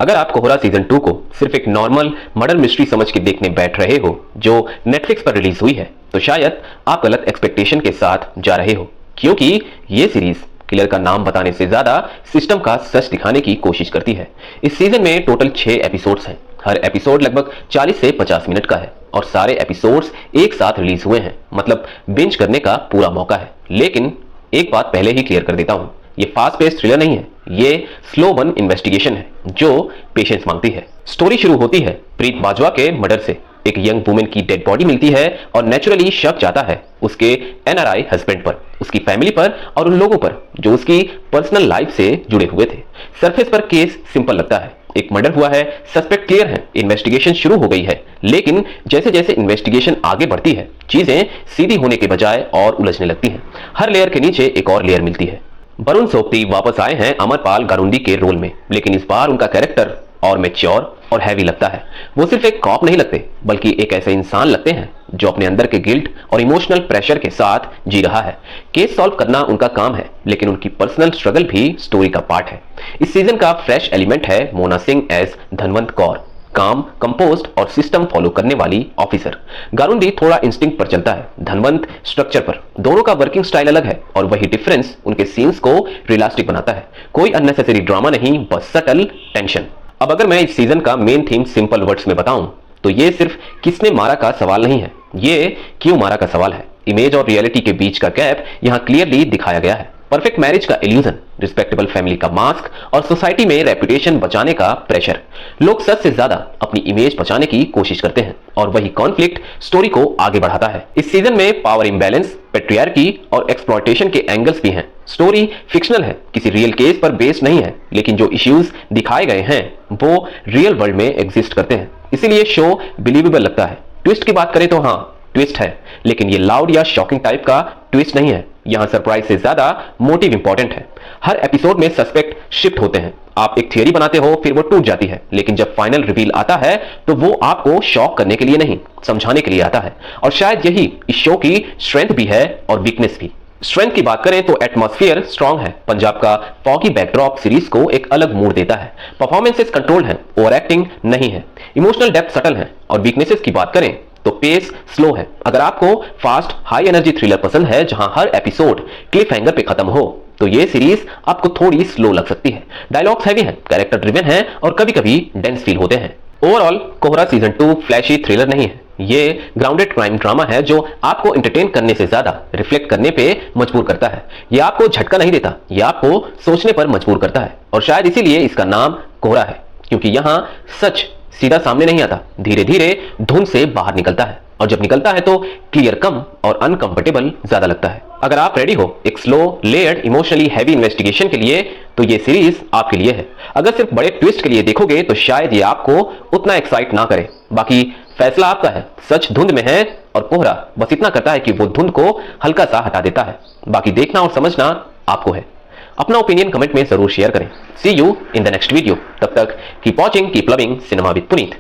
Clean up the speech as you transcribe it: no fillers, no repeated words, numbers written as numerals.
अगर आप कोहरा सीजन 2 को सिर्फ एक नॉर्मल मर्डर मिस्ट्री समझ के देखने बैठ रहे हो जो नेटफ्लिक्स पर रिलीज हुई है तो शायद आप गलत एक्सपेक्टेशन के साथ जा रहे हो, क्योंकि ये सीरीज किलर का नाम बताने से ज्यादा सिस्टम का सच दिखाने की कोशिश करती है। इस सीजन में टोटल 6 एपिसोड्स हैं। हर एपिसोड लगभग 40 से 50 मिनट का है और सारे एपिसोड्स एक साथ रिलीज हुए हैं, मतलब बिंज करने का पूरा मौका है। लेकिन एक बात पहले ही क्लियर कर देता हूं, ये फास्ट पेस थ्रिलर नहीं है, ये स्लो बर्न इन्वेस्टिगेशन है जो पेशेंस मांगती है। स्टोरी शुरू होती है प्रीत बाजवा के मर्डर से। एक यंग वुमेन की डेड बॉडी मिलती है और नेचुरली शक जाता है उसके एनआरआई हस्बैंड पर, उसकी फैमिली पर और उन लोगों पर जो उसकी पर्सनल लाइफ से जुड़े हुए थे। सरफेस पर केस सिंपल लगता है, एक मर्डर हुआ है, सस्पेक्ट क्लियर है, इन्वेस्टिगेशन शुरू हो गई है। लेकिन जैसे जैसे इन्वेस्टिगेशन आगे बढ़ती है चीजें सीधी होने के बजाय और उलझने लगती हैं। हर लेयर के नीचे एक और लेयर मिलती है। वरुण सोबती वापस आए हैं अमरपाल गारुंडी के रोल में, लेकिन इस बार उनका कैरेक्टर और मैच्योर और हैवी लगता है। वो सिर्फ एक कॉप नहीं लगते बल्कि एक ऐसे इंसान लगते हैं जो अपने अंदर के गिल्ट और इमोशनल प्रेशर के साथ जी रहा है। केस सॉल्व करना उनका काम है, लेकिन उनकी पर्सनल स्ट्रगल भी स्टोरी का पार्ट है। इस सीजन का फ्रेश एलिमेंट है मोना सिंह एज धनवंत कौर, काम, कंपोस्ट और सिस्टम फॉलो करने वाली ऑफिसर। गारुंडी थोड़ा इंस्टिंक्ट पर चलता है, धनवंत स्ट्रक्चर पर। दोनों का वर्किंग स्टाइल अलग है और वही डिफरेंस उनके सीन्स को रियलिस्टिक बनाता है। कोई अननेसेसरी ड्रामा नहीं, बस सटल टेंशन। अब अगर मैं इस सीजन का मेन थीम सिंपल वर्ड्स में बताऊं तो ये सिर्फ किसने मारा का सवाल नहीं है, ये क्यों मारा का सवाल है। इमेज और रियलिटी के बीच का गैप यहां क्लियरली दिखाया गया है। परफेक्ट मैरिज का इल्यूजन, रिस्पेक्टेबल फैमिली का मास्क और सोसाइटी में रेपुटेशन बचाने का प्रेशर। लोग सच से ज्यादा अपनी इमेज बचाने की कोशिश करते हैं और वही कॉन्फ्लिक्ट स्टोरी को आगे बढ़ाता है। इस सीजन में पावर इंबैलेंस, पेट्रियार्की और एक्सप्लॉयटेशन के एंगल्स भी हैं। स्टोरी फिक्शनल है, किसी रियल केस पर बेस्ड नहीं है, लेकिन जो इश्यूज दिखाए गए हैं वो रियल वर्ल्ड में एग्जिस्ट करते हैं, इसीलिए शो बिलीवेबल लगता है। ट्विस्ट की बात करें तो हाँ, ट्विस्ट है, लेकिन ये लाउड या शॉकिंग टाइप का ट्विस्ट नहीं है। यहां सरप्राइज से ज्यादा मोटिव इंपॉर्टेंट है। हर एपिसोड में सस्पेक्ट शिफ्ट होते हैं। आप एक थियरी बनाते हो, फिर वो टूट जाती है, लेकिन जब फाइनल रिवील आता है तो वो आपको शॉक करने के लिए नहीं, समझाने के लिए आता है। और शायद यही इस शो की स्ट्रेंथ भी है और वीकनेस भी। स्ट्रेंथ की बात करें तो एटमॉस्फेयर स्ट्रांग है। पंजाब का फॉगी बैकड्रॉप सीरीज को एक अलग मूड देता है। परफॉर्मेंसेस कंट्रोल्ड हैं, ओवर एक्टिंग नहीं है, इमोशनल डेप्थ सटल है। और वीकनेसेस की बात करें तो पेस स्लो है। अगर आपको फास्ट हाई एनर्जी थ्रिलर पसंद है जहां हर एपिसोड क्लिफ हैंगर पे खत्म हो तो ये सीरीज आपको थोड़ी स्लो लग सकती है। डायलॉग्स हैवी हैं, कैरेक्टर ड्रिवन हैं और कभी-कभी डेंस फील होते हैं। ओवरऑल कोहरा सीजन 2 फ्लैशी थ्रिलर नहीं है, ये ग्राउंडेड क्राइम ड्रामा है जो आपको एंटरटेन करने से ज्यादा रिफ्लेक्ट करने पे मजबूर करता है। ये आपको झटका नहीं देता, ये आपको सोचने पर मजबूर करता है। और शायद इसीलिए इसका नाम कोहरा है, क्योंकि यहां सच सीधा सामने नहीं आता, धीरे धीरे धुंध से बाहर निकलता है। और जब निकलता है तो क्लियर कम और अनकंफर्टेबल ज्यादा लगता है। अगर आप रेडी हो एक slow, layered, emotionally heavy investigation के लिए तो ये सीरीज आपके लिए है। अगर सिर्फ बड़े ट्विस्ट के लिए देखोगे तो शायद ये आपको उतना एक्साइट ना करे। बाकी फैसला आपका है। सच धुंध में है और कोहरा बस इतना करता है कि वो धुंध को हल्का सा हटा देता है। बाकी देखना और समझना आपको है। अपना ओपिनियन कमेंट में जरूर शेयर करें। See you in the next video. तब तक keep watching, keep loving cinema with Puneet.